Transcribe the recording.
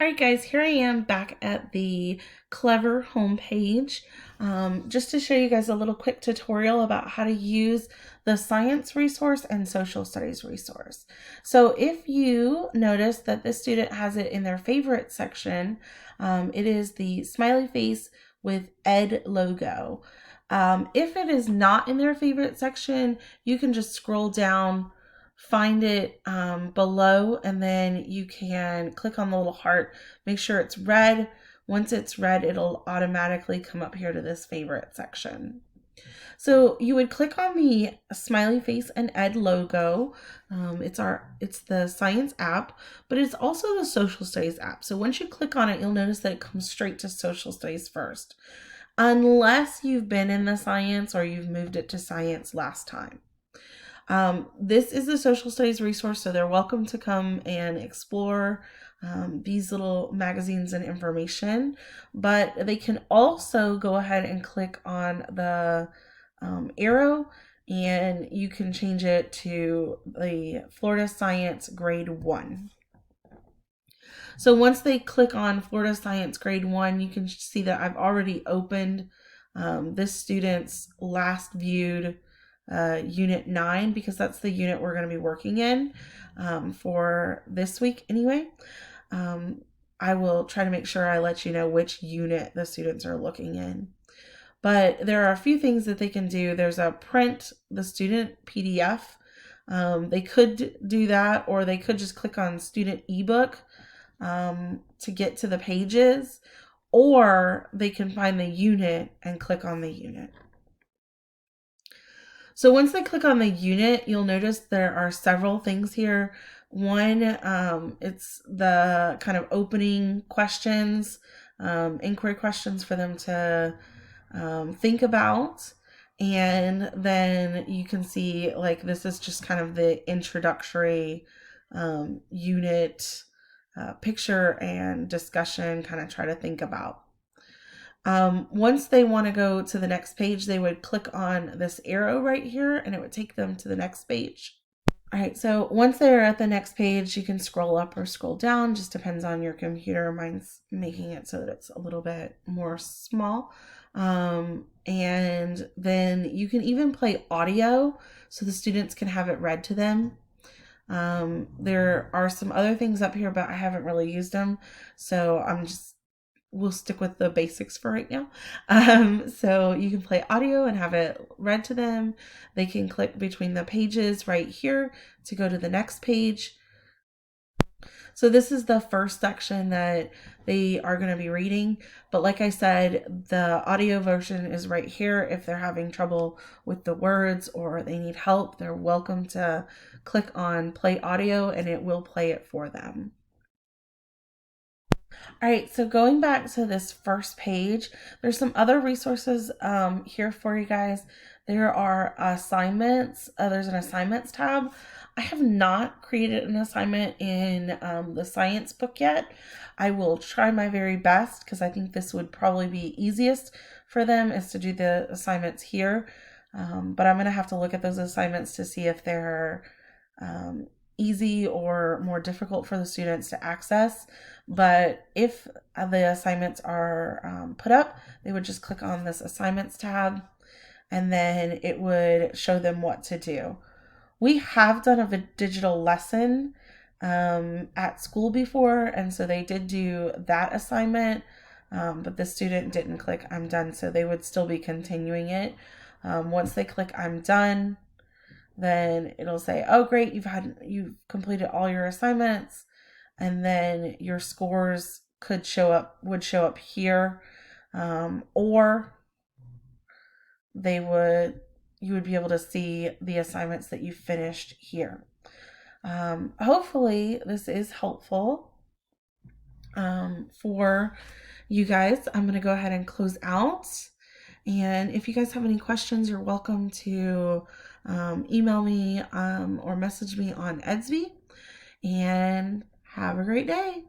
All right, guys, here I am back at the Clever homepage, just to show you guys a little quick tutorial about how to use the science resource and social studies resource. So if you notice that this student has it in their favorite section, it is the smiley face with Ed logo. If it is not in their favorite section, you can just scroll down, find it below, and then you can click on the little heart, make sure it's red. Once it's red, it'll automatically come up here to this favorite section. So you would click on the smiley face and Ed logo. It's the science app, but it's also the social studies app. So once you click on it, you'll notice that it comes straight to social studies first, unless you've been in the science or you've moved it to science last time. This is the social studies resource, so they're welcome to come and explore these little magazines and information, but they can also go ahead and click on the arrow, and you can change it to the Florida Science Grade 1. So once they click on Florida Science Grade 1, you can see that I've already opened this student's last viewed Unit 9, because that's the unit we're going to be working in for this week anyway. I will try to make sure I let you know which unit the students are looking in. But there are a few things that they can do. There's a print the student PDF. They could do that, or they could just click on student ebook to get to the pages, or they can find the unit and click on the unit. So once they click on the unit, you'll notice there are several things here. One, it's the kind of opening questions, inquiry questions for them to think about. And then you can see, like, this is just kind of the introductory unit picture and discussion, kind of try to think about. Once they want to go to the next page, they would click on this arrow right here and it would take them to the next page. All right, so once they're at the next page, you can scroll up or scroll down, just depends on your computer. Mine's making it so that it's a little bit more small. And then you can even play audio so the students can have it read to them. There are some other things up here, but I haven't really used them, so we'll stick with the basics for right now. So you can play audio and have it read to them. They can click between the pages right here to go to the next page. So this is the first section that they are going to be reading. But like I said, the audio version is right here. If they're having trouble with the words or they need help, they're welcome to click on play audio and it will play it for them. All right, so going back to this first page, there's some other resources here for you guys. There are assignments. There's an assignments tab. I have not created an assignment in the science book yet. I will try my very best, because I think this would probably be easiest for them, is to do the assignments here. But I'm going to have to look at those assignments to see if they're easy or more difficult for the students to access. But if the assignments are put up, they would just click on this assignments tab and then it would show them what to do. We have done a digital lesson at school before, and so they did do that assignment, but the student didn't click I'm done, so they would still be continuing it. Once they click I'm done, then it'll say, oh great, you've completed all your assignments, and then your scores would show up here, or you would be able to see the assignments that you finished here. Hopefully this is helpful for you guys. I'm going to go ahead and close out. And if you guys have any questions, you're welcome to email me or message me on Edsby. And have a great day.